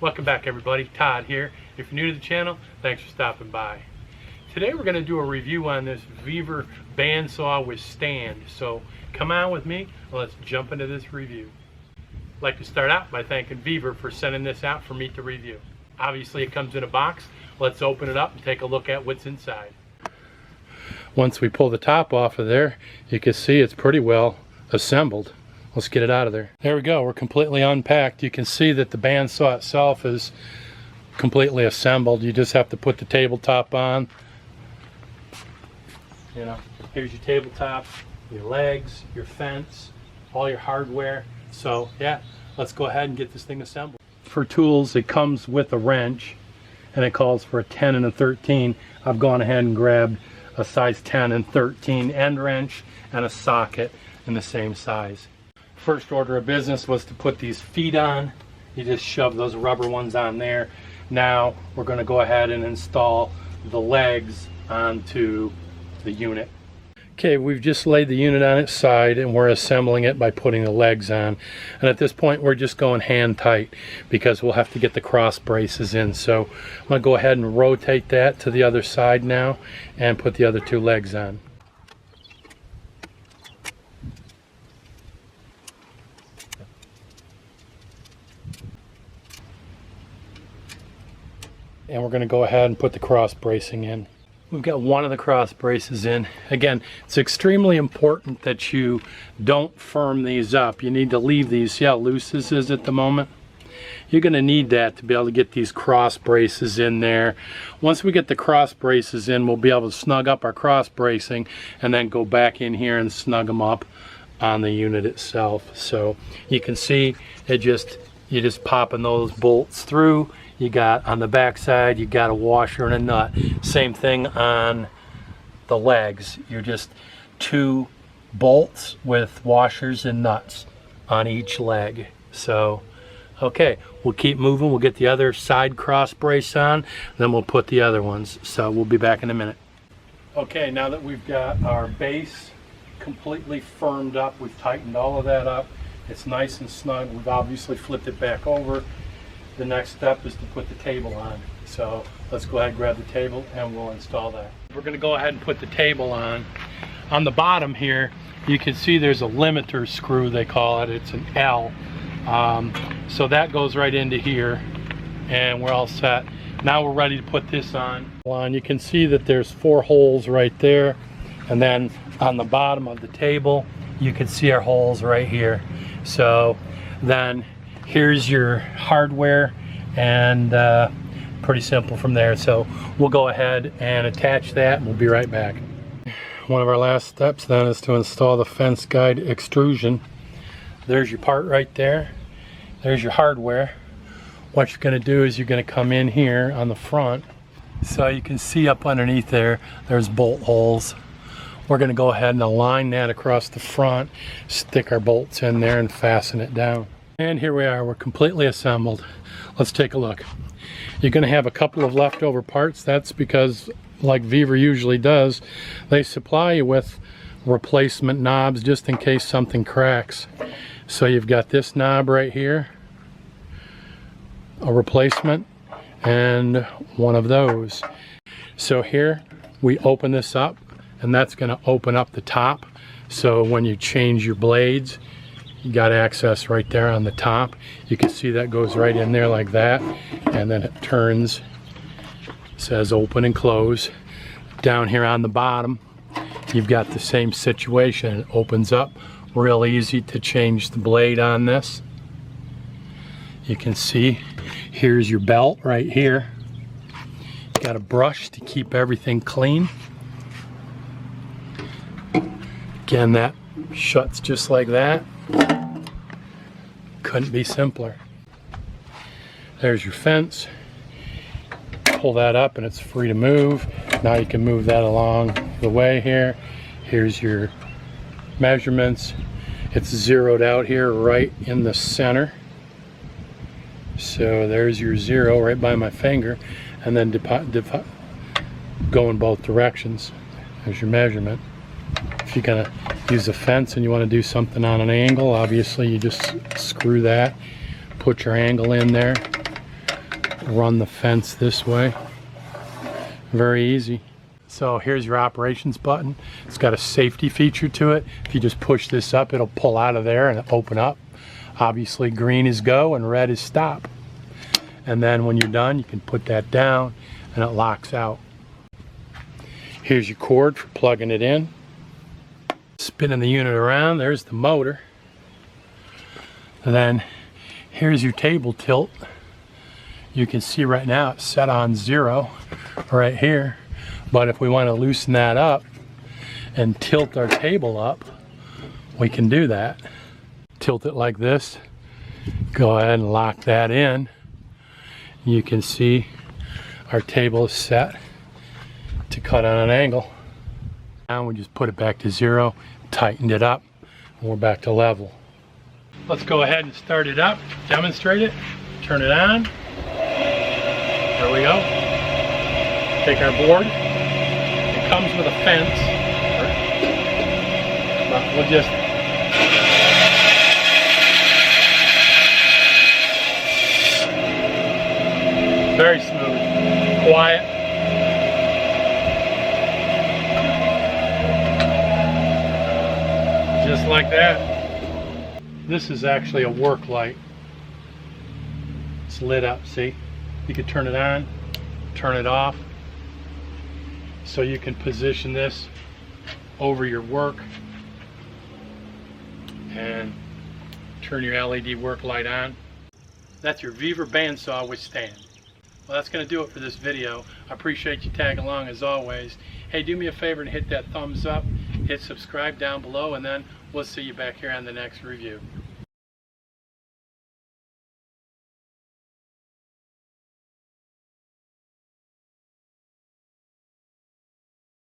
Welcome back everybody, Todd here. If you're new to the channel, thanks for stopping by. Today we're going to do a review on this VEVOR Band Saw with stand. So come on with me and let's jump into this review. I'd like to start out by thanking VEVOR for sending this out for me to review. Obviously it comes in a box. Let's open it up and take a look at what's inside. Once we pull the top off of there, you can see it's pretty well assembled. Let's get it out of there. There we go, we're completely unpacked. You can see that the band saw itself is completely assembled. You just have to put the tabletop on. You know, here's your tabletop, your legs, your fence, all your hardware. So yeah, let's go ahead and get this thing assembled. For tools, it comes with a wrench and it calls for a 10 and a 13. I've gone ahead and grabbed a size 10 and 13 end wrench and a socket in the same size. First order of business was to put these feet on. You just shove those rubber ones on there. Now we're going to go ahead and install the legs onto the unit. Okay, we've just laid the unit on its side and we're assembling it by putting the legs on. And at this point we're just going hand tight because we'll have to get the cross braces in. So I'm going to go ahead and rotate that to the other side now and put the other two legs on. And we're going to go ahead and put the cross bracing in. We've got one of the cross braces in. Again, it's extremely important that you don't firm these up. You need to leave these, see how loose this is at the moment? You're going to need that to be able to get these cross braces in there. Once we get the cross braces in, we'll be able to snug up our cross bracing and then go back in here and snug them up on the unit itself. So you can see you're just popping those bolts through. You got on the back side, you got a washer and a nut. Same thing on the legs. You're just two bolts with washers and nuts on each leg. So, okay, we'll keep moving. We'll get the other side cross brace on, then we'll put the other ones. So we'll be back in a minute. Okay, now that we've got our base completely firmed up, we've tightened all of that up. It's nice and snug. We've obviously flipped it back over. The next step is to put the table on. So let's go ahead and grab the table and we'll install that. We're going to go ahead and put the table on. On the bottom here, you can see there's a limiter screw, they call it. It's an L. So that goes right into here and we're all set. Now we're ready to put this on. You can see that there's 4 holes right there. And then on the bottom of the table, you can see our holes right here. So then here's your hardware and pretty simple from there. So we'll go ahead and attach that and we'll be right back. One of our last steps then is to install the fence guide extrusion. There's your part right there. There's your hardware. What you're going to do is you're going to come in here on the front. So you can see up underneath there's bolt holes. We're going to go ahead and align that across the front, stick our bolts in there and fasten it down. And here we are, we're completely assembled. Let's take a look. You're going to have a couple of leftover parts. That's because, like VEVOR usually does, they supply you with replacement knobs just in case something cracks. So you've got this knob right here, a replacement, and one of those. So here we open this up and that's going to open up the top. So when you change your blades, you got access right there on the top. You can see that goes right in there like that, and then it turns, says open and close. Down here on the bottom, you've got the same situation. It opens up, real easy to change the blade on this. You can see, here's your belt right here. You got a brush to keep everything clean. Again, that shuts just like that. Couldn't be simpler. There's your fence. Pull that up and it's free to move. Now you can move that along the way here. Here's your measurements. It's zeroed out here right in the center. So there's your 0 right by my finger, and then go in both directions. There's your measurement. If you're gonna use a fence and you want to do something on an angle, obviously you just screw that, put your angle in there, run the fence this way. Very easy. So here's your operations button. It's got a safety feature to it. If you just push this up, it'll pull out of there and open up. Obviously green is go and red is stop. And then when you're done, you can put that down and it locks out. Here's your cord for plugging it in. Spinning the unit around, there's the motor. And then here's your table tilt. You can see right now it's set on 0 right here. But if we want to loosen that up and tilt our table up, we can do that. Tilt it like this. Go ahead and lock that in. You can see our table is set to cut on an angle. Now we just put it back to 0, tightened it up, and we're back to level. Let's go ahead and start it up, demonstrate it, turn it on. There we go. Take our board. It comes with a fence, but we'll just very smooth, quiet. Just like that. This is actually a work light. It's lit up, see? You can turn it on, turn it off. So you can position this over your work and turn your LED work light on. That's your VEVOR Band Saw with stand. Well, that's going to do it for this video. I appreciate you tagging along as always. Hey, do me a favor and hit that thumbs up, hit subscribe down below, and then we'll see you back here on the next review.